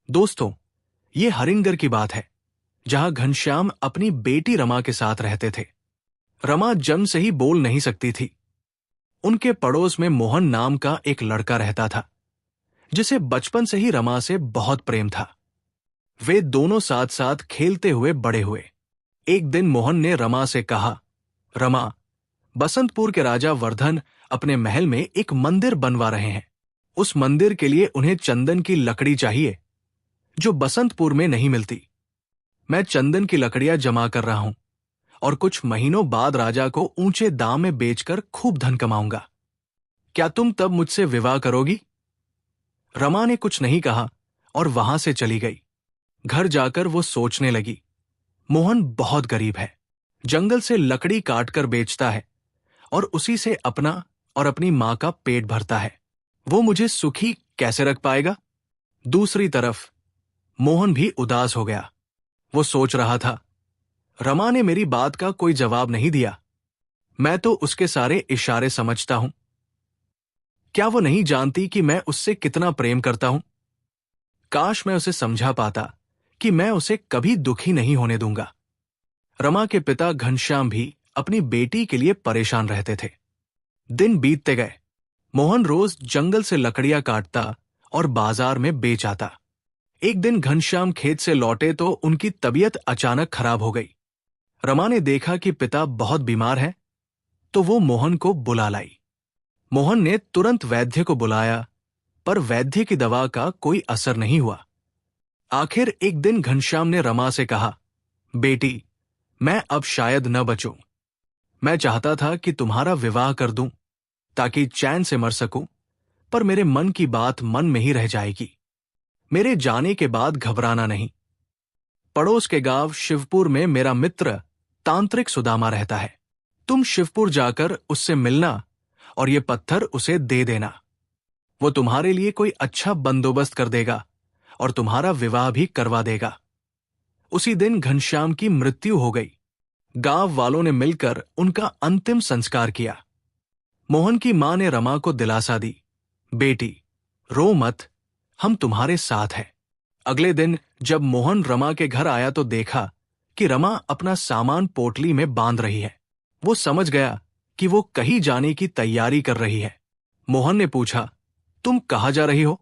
दोस्तों, ये हरिंगर की बात है, जहां घनश्याम अपनी बेटी रमा के साथ रहते थे। रमा जन्म से ही बोल नहीं सकती थी। उनके पड़ोस में मोहन नाम का एक लड़का रहता था, जिसे बचपन से ही रमा से बहुत प्रेम था। वे दोनों साथ साथ खेलते हुए बड़े हुए। एक दिन मोहन ने रमा से कहा, रमा, बसंतपुर के राजा वर्धन अपने महल में एक मंदिर बनवा रहे हैं। उस मंदिर के लिए उन्हें चंदन की लकड़ी चाहिए, जो बसंतपुर में नहीं मिलती। मैं चंदन की लकड़ियां जमा कर रहा हूं और कुछ महीनों बाद राजा को ऊंचे दाम में बेचकर खूब धन कमाऊंगा। क्या तुम तब मुझसे विवाह करोगी? रमा ने कुछ नहीं कहा और वहां से चली गई। घर जाकर वो सोचने लगी, मोहन बहुत गरीब है, जंगल से लकड़ी काटकर बेचता है और उसी से अपना और अपनी मां का पेट भरता है। वो मुझे सुखी कैसे रख पाएगा? दूसरी तरफ मोहन भी उदास हो गया। वो सोच रहा था, रमा ने मेरी बात का कोई जवाब नहीं दिया। मैं तो उसके सारे इशारे समझता हूं। क्या वो नहीं जानती कि मैं उससे कितना प्रेम करता हूं? काश मैं उसे समझा पाता कि मैं उसे कभी दुखी नहीं होने दूंगा। रमा के पिता घनश्याम भी अपनी बेटी के लिए परेशान रहते थे। दिन बीतते गए। मोहन रोज जंगल से लकड़ियां काटता और बाजार में बेच आता। एक दिन घनश्याम खेत से लौटे तो उनकी तबीयत अचानक खराब हो गई। रमा ने देखा कि पिता बहुत बीमार है, तो वो मोहन को बुला लाई। मोहन ने तुरंत वैद्य को बुलाया, पर वैद्य की दवा का कोई असर नहीं हुआ। आखिर एक दिन घनश्याम ने रमा से कहा, बेटी, मैं अब शायद न बचूं। मैं चाहता था कि तुम्हारा विवाह कर दूं, ताकि चैन से मर सकूं, पर मेरे मन की बात मन में ही रह जाएगी। मेरे जाने के बाद घबराना नहीं। पड़ोस के गांव शिवपुर में मेरा मित्र तांत्रिक सुदामा रहता है। तुम शिवपुर जाकर उससे मिलना और ये पत्थर उसे दे देना। वो तुम्हारे लिए कोई अच्छा बंदोबस्त कर देगा और तुम्हारा विवाह भी करवा देगा। उसी दिन घनश्याम की मृत्यु हो गई। गांव वालों ने मिलकर उनका अंतिम संस्कार किया। मोहन की मां ने रमा को दिलासा दी, बेटी, रो मत, हम तुम्हारे साथ हैं। अगले दिन जब मोहन रमा के घर आया तो देखा कि रमा अपना सामान पोटली में बांध रही है। वो समझ गया कि वो कहीं जाने की तैयारी कर रही है। मोहन ने पूछा, तुम कहाँ जा रही हो?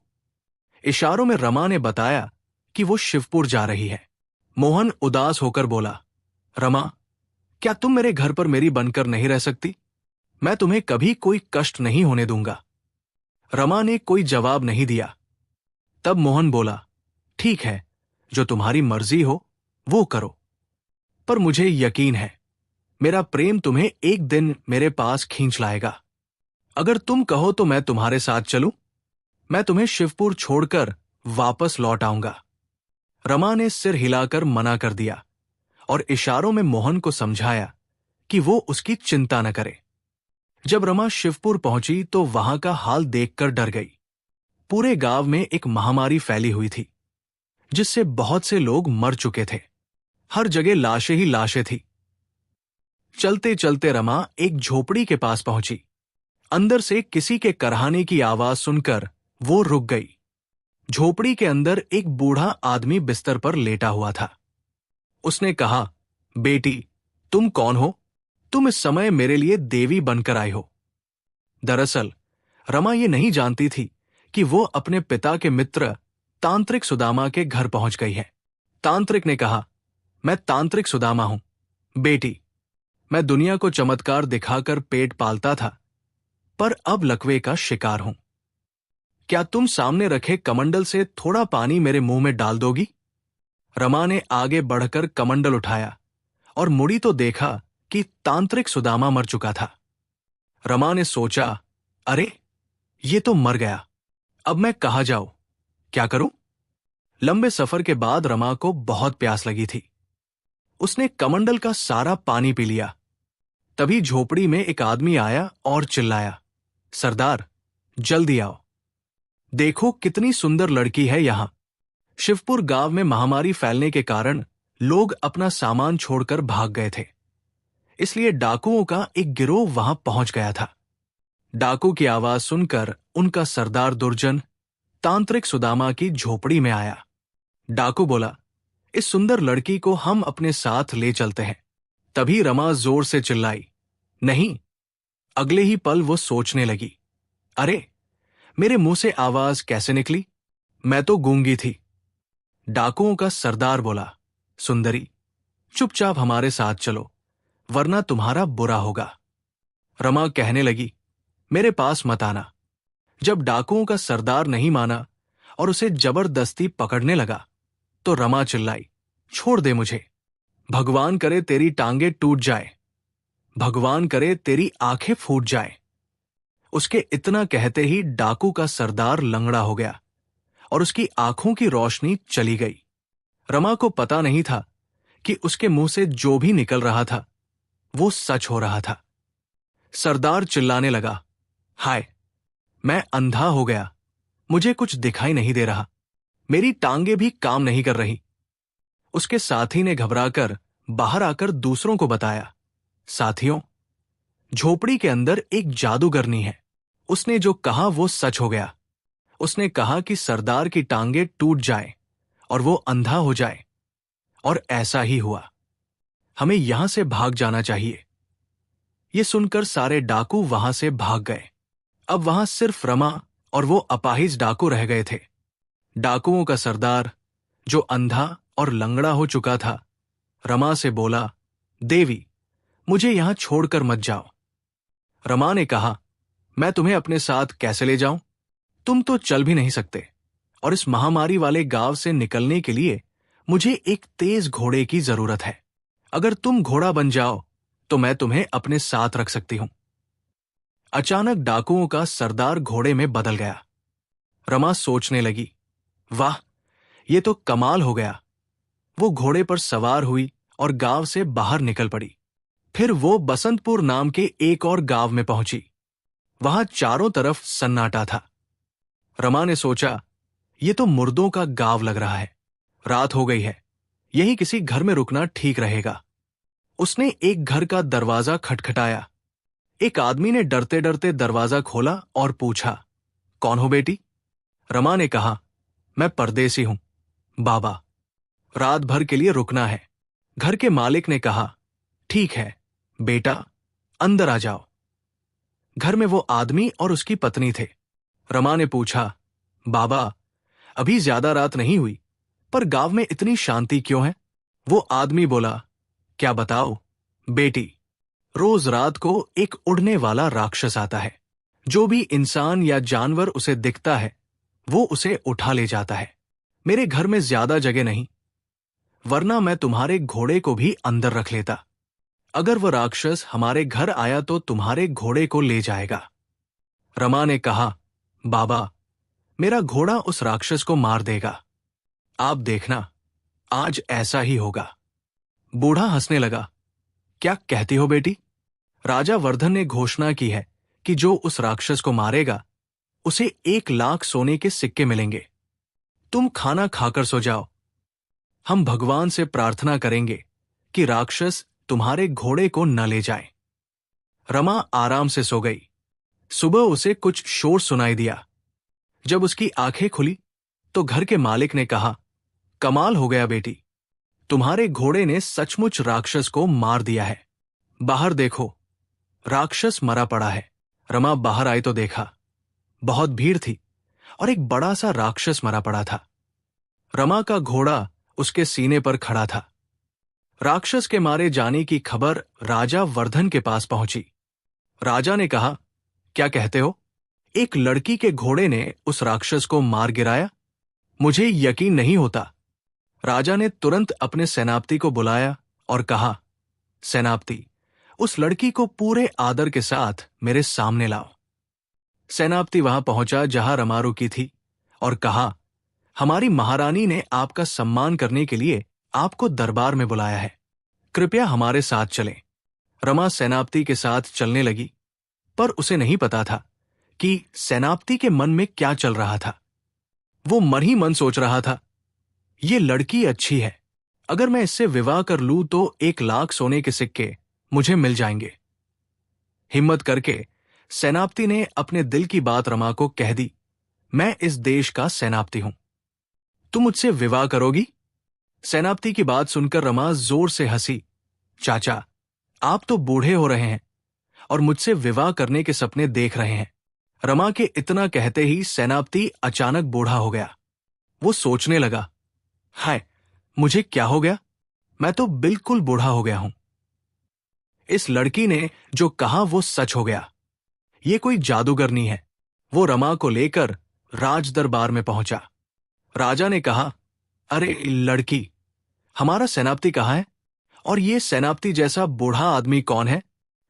इशारों में रमा ने बताया कि वो शिवपुर जा रही है। मोहन उदास होकर बोला, रमा, क्या तुम मेरे घर पर मेरी बनकर नहीं रह सकती? मैं तुम्हें कभी कोई कष्ट नहीं होने दूंगा। रमा ने कोई जवाब नहीं दिया। तब मोहन बोला, ठीक है, जो तुम्हारी मर्जी हो वो करो, पर मुझे यकीन है मेरा प्रेम तुम्हें एक दिन मेरे पास खींच लाएगा। अगर तुम कहो तो मैं तुम्हारे साथ चलूं। मैं तुम्हें शिवपुर छोड़कर वापस लौट आऊंगा। रमा ने सिर हिलाकर मना कर दिया और इशारों में मोहन को समझाया कि वो उसकी चिंता न करे। जब रमा शिवपुर पहुंची तो वहां का हाल देखकर डर गई। पूरे गांव में एक महामारी फैली हुई थी, जिससे बहुत से लोग मर चुके थे। हर जगह लाशें ही लाशें थी। चलते चलते रमा एक झोपड़ी के पास पहुंची। अंदर से किसी के करहाने की आवाज सुनकर वो रुक गई। झोपड़ी के अंदर एक बूढ़ा आदमी बिस्तर पर लेटा हुआ था। उसने कहा, बेटी, तुम कौन हो? तुम इस समय मेरे लिए देवी बनकर आई हो। दरअसल रमा ये नहीं जानती थी कि वो अपने पिता के मित्र तांत्रिक सुदामा के घर पहुंच गई है। तांत्रिक ने कहा, मैं तांत्रिक सुदामा हूं। बेटी, मैं दुनिया को चमत्कार दिखाकर पेट पालता था, पर अब लकवे का शिकार हूं। क्या तुम सामने रखे कमंडल से थोड़ा पानी मेरे मुंह में डाल दोगी? रमा ने आगे बढ़कर कमंडल उठाया और मुड़ी तो देखा कि तांत्रिक सुदामा मर चुका था। रमा ने सोचा, अरे, ये तो मर गया। अब मैं कहाँ जाऊं? क्या करूं? लंबे सफर के बाद रमा को बहुत प्यास लगी थी। उसने कमंडल का सारा पानी पी लिया। तभी झोपड़ी में एक आदमी आया और चिल्लाया, सरदार, जल्दी आओ। देखो कितनी सुंदर लड़की है यहां। शिवपुर गांव में महामारी फैलने के कारण लोग अपना सामान छोड़कर भाग गए थे, इसलिए डाकुओं का एक गिरोह वहां पहुंच गया था। डाकू की आवाज सुनकर उनका सरदार दुर्जन तांत्रिक सुदामा की झोपड़ी में आया। डाकू बोला, इस सुंदर लड़की को हम अपने साथ ले चलते हैं। तभी रमा जोर से चिल्लाई, नहीं। अगले ही पल वो सोचने लगी, अरे, मेरे मुंह से आवाज कैसे निकली? मैं तो गूंगी थी। डाकुओं का सरदार बोला, सुंदरी, चुपचाप हमारे साथ चलो, वरना तुम्हारा बुरा होगा। रमा कहने लगी, मेरे पास मत आना। जब डाकुओं का सरदार नहीं माना और उसे जबरदस्ती पकड़ने लगा, तो रमा चिल्लाई, छोड़ दे मुझे। भगवान करे तेरी टांगे टूट जाए, भगवान करे तेरी आंखें फूट जाए। उसके इतना कहते ही डाकू का सरदार लंगड़ा हो गया और उसकी आंखों की रोशनी चली गई। रमा को पता नहीं था कि उसके मुंह से जो भी निकल रहा था वो सच हो रहा था। सरदार चिल्लाने लगा, हाय, मैं अंधा हो गया, मुझे कुछ दिखाई नहीं दे रहा, मेरी टांगे भी काम नहीं कर रही। उसके साथी ने घबराकर बाहर आकर दूसरों को बताया, साथियों, झोपड़ी के अंदर एक जादूगरनी है। उसने जो कहा वो सच हो गया। उसने कहा कि सरदार की टांगे टूट जाएं और वो अंधा हो जाए, और ऐसा ही हुआ। हमें यहां से भाग जाना चाहिए। ये सुनकर सारे डाकू वहां से भाग गए। अब वहां सिर्फ रमा और वो अपाहिज डाकू रह गए थे। डाकुओं का सरदार, जो अंधा और लंगड़ा हो चुका था, रमा से बोला, देवी, मुझे यहां छोड़कर मत जाओ। रमा ने कहा, मैं तुम्हें अपने साथ कैसे ले जाऊं? तुम तो चल भी नहीं सकते, और इस महामारी वाले गांव से निकलने के लिए मुझे एक तेज घोड़े की जरूरत है। अगर तुम घोड़ा बन जाओ तो मैं तुम्हें अपने साथ रख सकती हूं। अचानक डाकुओं का सरदार घोड़े में बदल गया। रमा सोचने लगी, वाह, ये तो कमाल हो गया। वो घोड़े पर सवार हुई और गांव से बाहर निकल पड़ी। फिर वो बसंतपुर नाम के एक और गांव में पहुंची। वहां चारों तरफ सन्नाटा था। रमा ने सोचा, ये तो मुर्दों का गांव लग रहा है। रात हो गई है, यहीं किसी घर में रुकना ठीक रहेगा। उसने एक घर का दरवाजा खटखटाया। एक आदमी ने डरते डरते दरवाजा खोला और पूछा, कौन हो बेटी? रमा ने कहा, मैं परदेसी हूं बाबा, रात भर के लिए रुकना है। घर के मालिक ने कहा, ठीक है बेटा, अंदर आ जाओ। घर में वो आदमी और उसकी पत्नी थे। रमा ने पूछा, बाबा, अभी ज्यादा रात नहीं हुई, पर गांव में इतनी शांति क्यों है? वो आदमी बोला, क्या बताओ बेटी, रोज रात को एक उड़ने वाला राक्षस आता है। जो भी इंसान या जानवर उसे दिखता है वो उसे उठा ले जाता है। मेरे घर में ज्यादा जगह नहीं, वरना मैं तुम्हारे घोड़े को भी अंदर रख लेता। अगर वह राक्षस हमारे घर आया तो तुम्हारे घोड़े को ले जाएगा। रमा ने कहा, बाबा, मेरा घोड़ा उस राक्षस को मार देगा। आप देखना, आज ऐसा ही होगा। बूढ़ा हंसने लगा, क्या कहती हो बेटी? राजा वर्धन ने घोषणा की है कि जो उस राक्षस को मारेगा उसे 1,00,000 सोने के सिक्के मिलेंगे। तुम खाना खाकर सो जाओ। हम भगवान से प्रार्थना करेंगे कि राक्षस तुम्हारे घोड़े को न ले जाए। रमा आराम से सो गई। सुबह उसे कुछ शोर सुनाई दिया। जब उसकी आंखें खुली तो घर के मालिक ने कहा, कमाल हो गया बेटी, तुम्हारे घोड़े ने सचमुच राक्षस को मार दिया है। बाहर देखो, राक्षस मरा पड़ा है। रमा बाहर आई तो देखा, बहुत भीड़ थी और एक बड़ा सा राक्षस मरा पड़ा था। रमा का घोड़ा उसके सीने पर खड़ा था। राक्षस के मारे जाने की खबर राजा वर्धन के पास पहुंची। राजा ने कहा, क्या कहते हो? एक लड़की के घोड़े ने उस राक्षस को मार गिराया? मुझे यकीन नहीं होता। राजा ने तुरंत अपने सेनापति को बुलाया और कहा, सेनापति, उस लड़की को पूरे आदर के साथ मेरे सामने लाओ। सेनापति वहां पहुंचा जहां रमा रुकी थी और कहा, हमारी महारानी ने आपका सम्मान करने के लिए आपको दरबार में बुलाया है, कृपया हमारे साथ चलें। रमा सेनापति के साथ चलने लगी, पर उसे नहीं पता था कि सेनापति के मन में क्या चल रहा था। वो मन ही मन सोच रहा था, ये लड़की अच्छी है, अगर मैं इससे विवाह कर लूं तो 1,00,000 सोने के सिक्के मुझे मिल जाएंगे। हिम्मत करके सेनापति ने अपने दिल की बात रमा को कह दी, मैं इस देश का सेनापति हूं। तुम मुझसे विवाह करोगी? सेनापति की बात सुनकर रमा जोर से हंसी। चाचा, आप तो बूढ़े हो रहे हैं और मुझसे विवाह करने के सपने देख रहे हैं। रमा के इतना कहते ही सेनापति अचानक बूढ़ा हो गया। वो सोचने लगा, हाय, मुझे क्या हो गया? मैं तो बिल्कुल बूढ़ा हो गया हूं। इस लड़की ने जो कहा वो सच हो गया। ये कोई जादूगरनी है। वो रमा को लेकर राज दरबार में पहुंचा। राजा ने कहा, अरे लड़की, हमारा सेनापति कहाँ है? और ये सेनापति जैसा बूढ़ा आदमी कौन है?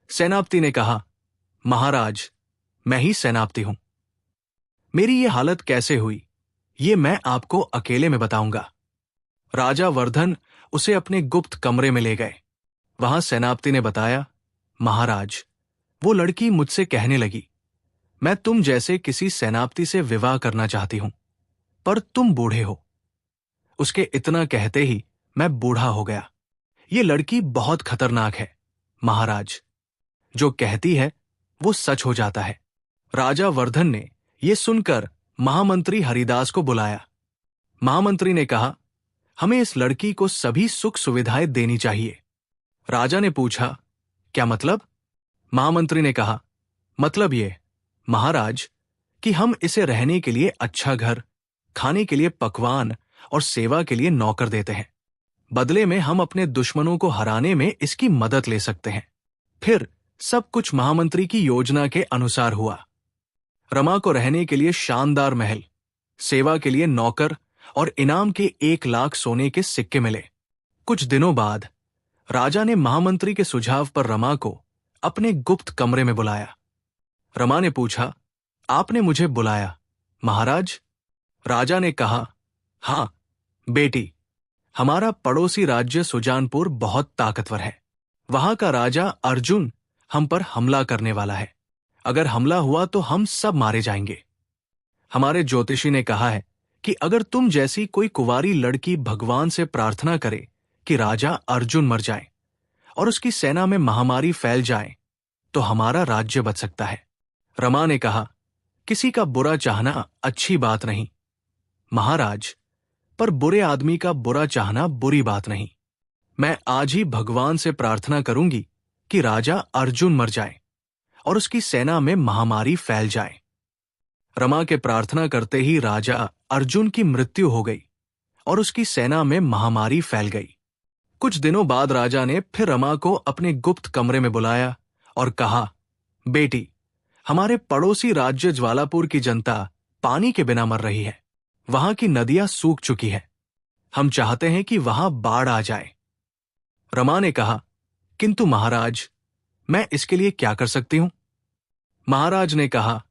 सेनापति ने कहा, महाराज, मैं ही सेनापति हूं। मेरी ये हालत कैसे हुई, ये मैं आपको अकेले में बताऊंगा। राजा वर्धन उसे अपने गुप्त कमरे में ले गए। वहां सेनापति ने बताया, महाराज, वो लड़की मुझसे कहने लगी, मैं तुम जैसे किसी सेनापति से विवाह करना चाहती हूं, पर तुम बूढ़े हो। उसके इतना कहते ही मैं बूढ़ा हो गया। ये लड़की बहुत खतरनाक है महाराज। जो कहती है वो सच हो जाता है। राजा वर्धन ने ये सुनकर महामंत्री हरिदास को बुलाया। महामंत्री ने कहा, हमें इस लड़की को सभी सुख सुविधाएं देनी चाहिए। राजा ने पूछा, क्या मतलब? महामंत्री ने कहा, मतलब ये महाराज कि हम इसे रहने के लिए अच्छा घर, खाने के लिए पकवान और सेवा के लिए नौकर देते हैं। बदले में हम अपने दुश्मनों को हराने में इसकी मदद ले सकते हैं। फिर सब कुछ महामंत्री की योजना के अनुसार हुआ। रमा को रहने के लिए शानदार महल, सेवा के लिए नौकर और इनाम के 1,00,000 सोने के सिक्के मिले। कुछ दिनों बाद राजा ने महामंत्री के सुझाव पर रमा को अपने गुप्त कमरे में बुलाया। रमा ने पूछा, आपने मुझे बुलाया महाराज? राजा ने कहा, हां बेटी, हमारा पड़ोसी राज्य सुजानपुर बहुत ताकतवर है। वहां का राजा अर्जुन हम पर हमला करने वाला है। अगर हमला हुआ तो हम सब मारे जाएंगे। हमारे ज्योतिषी ने कहा है कि अगर तुम जैसी कोई कुंवारी लड़की भगवान से प्रार्थना करे कि राजा अर्जुन मर जाए और उसकी सेना में महामारी फैल जाए तो हमारा राज्य बच सकता है। रमा ने कहा, किसी का बुरा चाहना अच्छी बात नहीं महाराज, पर बुरे आदमी का बुरा चाहना बुरी बात नहीं। मैं आज ही भगवान से प्रार्थना करूंगी कि राजा अर्जुन मर जाए और उसकी सेना में महामारी फैल जाए। रमा के प्रार्थना करते ही राजा अर्जुन की मृत्यु हो गई और उसकी सेना में महामारी फैल गई। कुछ दिनों बाद राजा ने फिर रमा को अपने गुप्त कमरे में बुलाया और कहा, बेटी, हमारे पड़ोसी राज्य ज्वालापुर की जनता पानी के बिना मर रही है। वहां की नदियां सूख चुकी है। हम चाहते हैं कि वहां बाढ़ आ जाए। रमा ने कहा, किंतु महाराज, मैं इसके लिए क्या कर सकती हूं? महाराज ने कहा,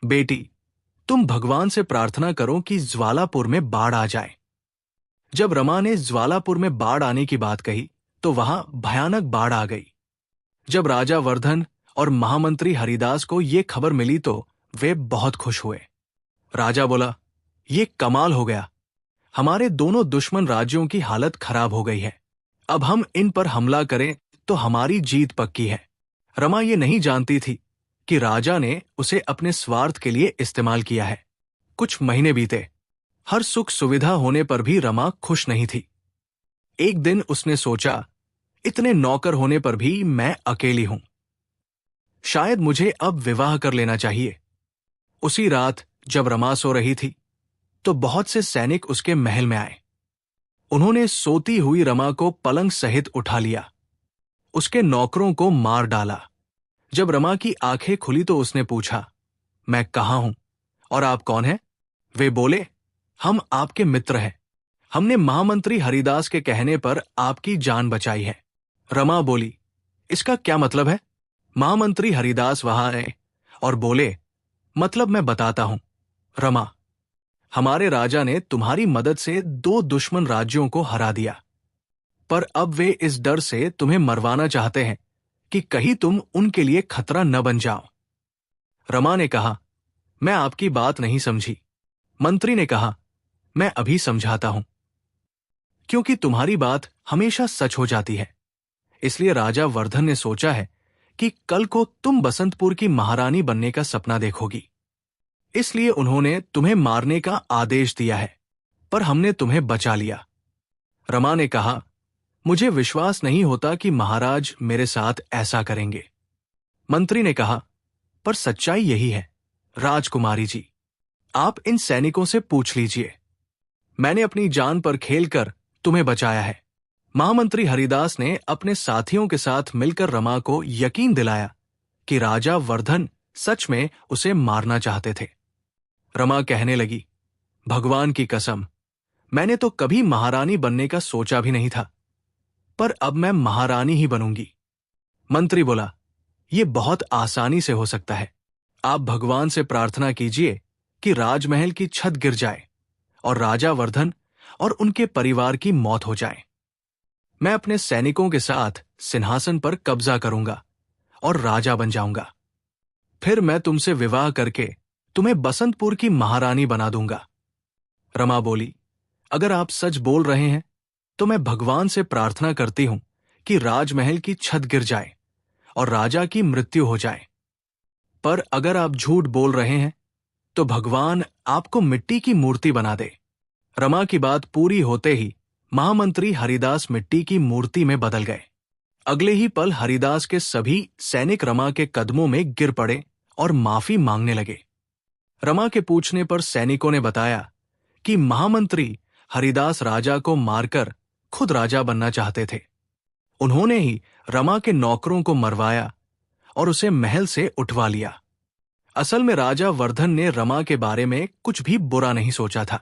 बेटी, तुम भगवान से प्रार्थना करो कि ज्वालापुर में बाढ़ आ जाए। जब रमा ने ज्वालापुर में बाढ़ आने की बात कही तो वहां भयानक बाढ़ आ गई। जब राजा वर्धन और महामंत्री हरिदास को यह खबर मिली तो वे बहुत खुश हुए। राजा बोला, ये कमाल हो गया। हमारे दोनों दुश्मन राज्यों की हालत खराब हो गई है। अब हम इन पर हमला करें तो हमारी जीत पक्की है। रमा ये नहीं जानती थी कि राजा ने उसे अपने स्वार्थ के लिए इस्तेमाल किया है। कुछ महीने बीते। हर सुख सुविधा होने पर भी रमा खुश नहीं थी। एक दिन उसने सोचा, इतने नौकर होने पर भी मैं अकेली हूं। शायद मुझे अब विवाह कर लेना चाहिए। उसी रात जब रमा सो रही थी तो बहुत से सैनिक उसके महल में आए। उन्होंने सोती हुई रमा को पलंग सहित उठा लिया। उसके नौकरों को मार डाला। जब रमा की आंखें खुली तो उसने पूछा, मैं कहां हूं और आप कौन हैं? वे बोले, हम आपके मित्र हैं। हमने महामंत्री हरिदास के कहने पर आपकी जान बचाई है। रमा बोली, इसका क्या मतलब है? महामंत्री हरिदास वहां आए और बोले, मतलब मैं बताता हूं। रमा, हमारे राजा ने तुम्हारी मदद से 2 दुश्मन राज्यों को हरा दिया, पर अब वे इस डर से तुम्हें मरवाना चाहते हैं कि कहीं तुम उनके लिए खतरा न बन जाओ। रमा ने कहा, मैं आपकी बात नहीं समझी। मंत्री ने कहा, मैं अभी समझाता हूं। क्योंकि तुम्हारी बात हमेशा सच हो जाती है, इसलिए राजा वर्धन ने सोचा है कि कल को तुम बसंतपुर की महारानी बनने का सपना देखोगी। इसलिए उन्होंने तुम्हें मारने का आदेश दिया है, पर हमने तुम्हें बचा लिया। रमा ने कहा, मुझे विश्वास नहीं होता कि महाराज मेरे साथ ऐसा करेंगे। मंत्री ने कहा, पर सच्चाई यही है राजकुमारी जी, आप इन सैनिकों से पूछ लीजिए। मैंने अपनी जान पर खेलकर तुम्हें बचाया है। महामंत्री हरिदास ने अपने साथियों के साथ मिलकर रमा को यकीन दिलाया कि राजा वर्धन सच में उसे मारना चाहते थे। रमा कहने लगी, भगवान की कसम, मैंने तो कभी महारानी बनने का सोचा भी नहीं था, पर अब मैं महारानी ही बनूंगी। मंत्री बोला, यह बहुत आसानी से हो सकता है। आप भगवान से प्रार्थना कीजिए कि राजमहल की छत गिर जाए और राजा वर्धन और उनके परिवार की मौत हो जाए। मैं अपने सैनिकों के साथ सिंहासन पर कब्जा करूंगा और राजा बन जाऊंगा। फिर मैं तुमसे विवाह करके तुम्हें बसंतपुर की महारानी बना दूंगा। रमा बोली, अगर आप सच बोल रहे हैं तो मैं भगवान से प्रार्थना करती हूं कि राजमहल की छत गिर जाए और राजा की मृत्यु हो जाए। पर अगर आप झूठ बोल रहे हैं तो भगवान आपको मिट्टी की मूर्ति बना दे। रमा की बात पूरी होते ही महामंत्री हरिदास मिट्टी की मूर्ति में बदल गए। अगले ही पल हरिदास के सभी सैनिक रमा के कदमों में गिर पड़े और माफी मांगने लगे। रमा के पूछने पर सैनिकों ने बताया कि महामंत्री हरिदास राजा को मारकर खुद राजा बनना चाहते थे। उन्होंने ही रमा के नौकरों को मरवाया और उसे महल से उठवा लिया। असल में राजा वर्धन ने रमा के बारे में कुछ भी बुरा नहीं सोचा था।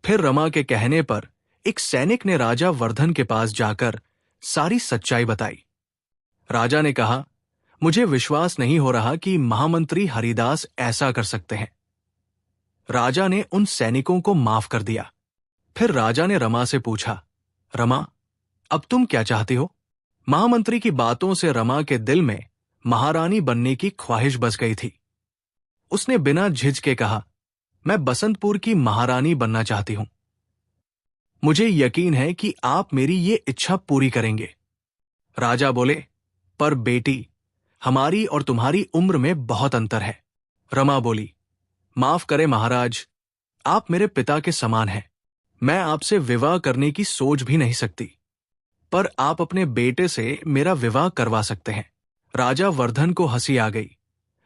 फिर रमा के कहने पर एक सैनिक ने राजा वर्धन के पास जाकर सारी सच्चाई बताई। राजा ने कहा, मुझे विश्वास नहीं हो रहा कि महामंत्री हरिदास ऐसा कर सकते हैं। राजा ने उन सैनिकों को माफ कर दिया। फिर राजा ने रमा से पूछा, रमा, अब तुम क्या चाहती हो? महामंत्री की बातों से रमा के दिल में महारानी बनने की ख्वाहिश बस गई थी। उसने बिना झिझके कहा, मैं बसंतपुर की महारानी बनना चाहती हूं। मुझे यकीन है कि आप मेरी ये इच्छा पूरी करेंगे। राजा बोले, पर बेटी, हमारी और तुम्हारी उम्र में बहुत अंतर है। रमा बोली, माफ करें महाराज, आप मेरे पिता के समान हैं। मैं आपसे विवाह करने की सोच भी नहीं सकती, पर आप अपने बेटे से मेरा विवाह करवा सकते हैं। राजा वर्धन को हंसी आ गई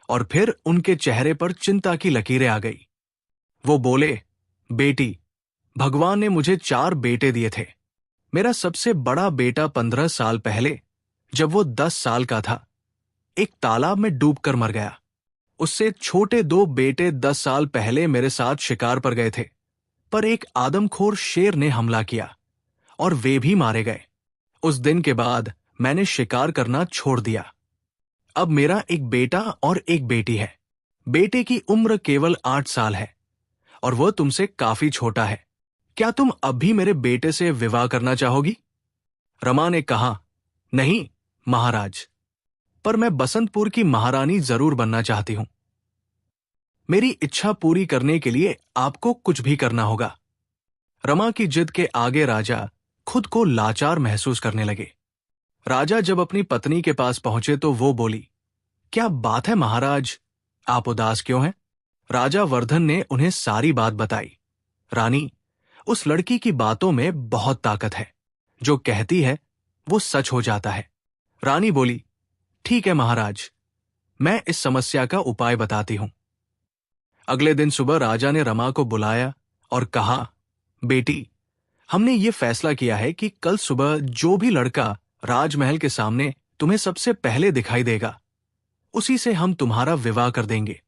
और फिर उनके चेहरे पर चिंता की लकीरें आ गई। वो बोले, बेटी, भगवान ने मुझे 4 बेटे दिए थे। मेरा सबसे बड़ा बेटा 15 साल पहले, जब वो 10 साल का था, एक तालाब में डूबकर मर गया। उससे छोटे 2 बेटे 10 साल पहले मेरे साथ शिकार पर गए थे, पर एक आदमखोर शेर ने हमला किया और वे भी मारे गए। उस दिन के बाद मैंने शिकार करना छोड़ दिया। अब मेरा एक बेटा और एक बेटी है। बेटे की उम्र केवल 8 साल है और वह तुमसे काफी छोटा है। क्या तुम अब भी मेरे बेटे से विवाह करना चाहोगी? रमा ने कहा, नहीं महाराज, पर मैं बसंतपुर की महारानी जरूर बनना चाहती हूं। मेरी इच्छा पूरी करने के लिए आपको कुछ भी करना होगा। रमा की जिद के आगे राजा खुद को लाचार महसूस करने लगे। राजा जब अपनी पत्नी के पास पहुंचे तो वो बोली, क्या बात है महाराज, आप उदास क्यों हैं? राजा वर्धन ने उन्हें सारी बात बताई। रानी, उस लड़की की बातों में बहुत ताकत है। जो कहती है वो सच हो जाता है। रानी बोली, ठीक है महाराज, मैं इस समस्या का उपाय बताती हूं। अगले दिन सुबह राजा ने रमा को बुलाया और कहा, बेटी, हमने ये फैसला किया है कि कल सुबह जो भी लड़का राजमहल के सामने तुम्हें सबसे पहले दिखाई देगा, उसी से हम तुम्हारा विवाह कर देंगे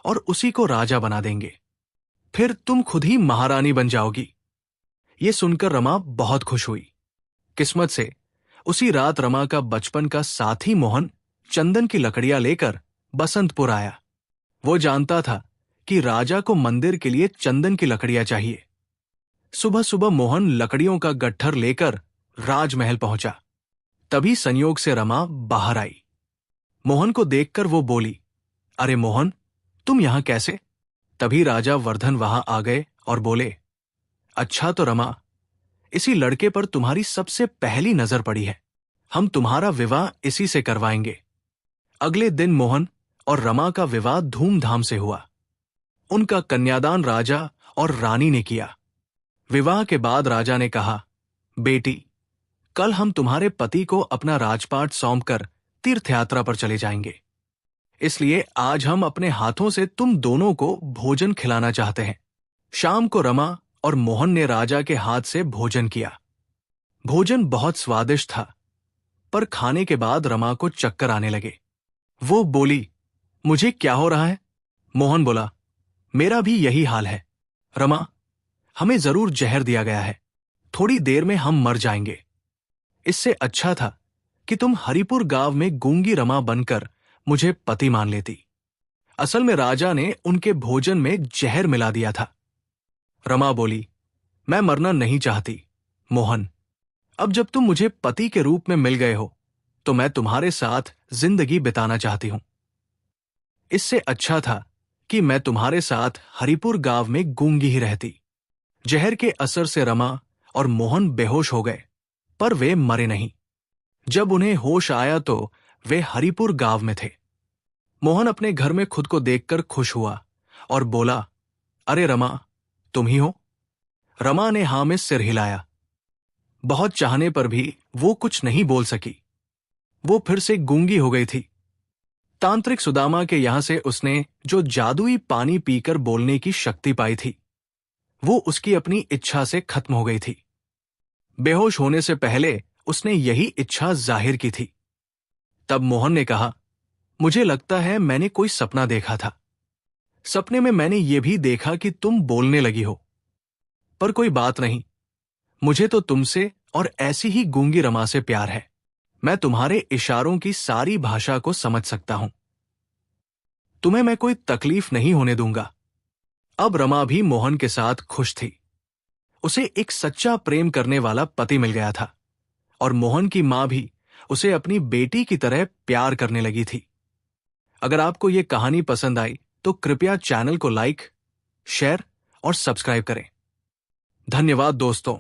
और उसी को राजा बना देंगे। फिर तुम खुद ही महारानी बन जाओगी। ये सुनकर रमा बहुत खुश हुई। किस्मत से उसी रात रमा का बचपन का साथी मोहन चंदन की लकड़ियां लेकर बसंतपुर आया। वो जानता था कि राजा को मंदिर के लिए चंदन की लकड़ियां चाहिए। सुबह सुबह मोहन लकड़ियों का गट्ठर लेकर राजमहल पहुंचा। तभी संयोग से रमा बाहर आई। मोहन को देखकर वो बोली, अरे मोहन, तुम यहां कैसे? तभी राजा वर्धन वहां आ गए और बोले, अच्छा तो रमा, इसी लड़के पर तुम्हारी सबसे पहली नजर पड़ी है। हम तुम्हारा विवाह इसी से करवाएंगे। अगले दिन मोहन और रमा का विवाह धूमधाम से हुआ। उनका कन्यादान राजा और रानी ने किया। विवाह के बाद राजा ने कहा, बेटी, कल हम तुम्हारे पति को अपना राजपाट सौंपकर तीर्थ यात्रा पर चले जाएंगे। इसलिए आज हम अपने हाथों से तुम दोनों को भोजन खिलाना चाहते हैं। शाम को रमा और मोहन ने राजा के हाथ से भोजन किया। भोजन बहुत स्वादिष्ट था, पर खाने के बाद रमा को चक्कर आने लगे। वो बोली, मुझे क्या हो रहा है? मोहन बोला, मेरा भी यही हाल है। रमा, हमें जरूर जहर दिया गया है, थोड़ी देर में हम मर जाएंगे। इससे अच्छा था कि तुम हरिपुर गांव में गूंगी रमा बनकर मुझे पति मान लेती। असल में राजा ने उनके भोजन में जहर मिला दिया था। रमा बोली, मैं मरना नहीं चाहती मोहन। अब जब तुम मुझे पति के रूप में मिल गए हो तो मैं तुम्हारे साथ जिंदगी बिताना चाहती हूं। इससे अच्छा था कि मैं तुम्हारे साथ हरिपुर गांव में गूंगी ही रहती। जहर के असर से रमा और मोहन बेहोश हो गए, पर वे मरे नहीं। जब उन्हें होश आया तो वे हरिपुर गांव में थे। मोहन अपने घर में खुद को देखकर खुश हुआ और बोला, अरे रमा, तुम ही हो? रमा ने हां में सिर हिलाया। बहुत चाहने पर भी वो कुछ नहीं बोल सकी। वो फिर से गूंगी हो गई थी। तांत्रिक सुदामा के यहां से उसने जो जादुई पानी पीकर बोलने की शक्ति पाई थी, वो उसकी अपनी इच्छा से खत्म हो गई थी। बेहोश होने से पहले उसने यही इच्छा जाहिर की थी। तब मोहन ने कहा, मुझे लगता है मैंने कोई सपना देखा था। सपने में मैंने ये भी देखा कि तुम बोलने लगी हो। पर कोई बात नहीं, मुझे तो तुमसे और ऐसी ही गूंगी रमा से प्यार है। मैं तुम्हारे इशारों की सारी भाषा को समझ सकता हूं। तुम्हें मैं कोई तकलीफ नहीं होने दूंगा। अब रमा भी मोहन के साथ खुश थी। उसे एक सच्चा प्रेम करने वाला पति मिल गया था और मोहन की मां भी उसे अपनी बेटी की तरह प्यार करने लगी थी। अगर आपको यह कहानी पसंद आई तो कृपया चैनल को लाइक, शेयर और सब्सक्राइब करें। धन्यवाद दोस्तों।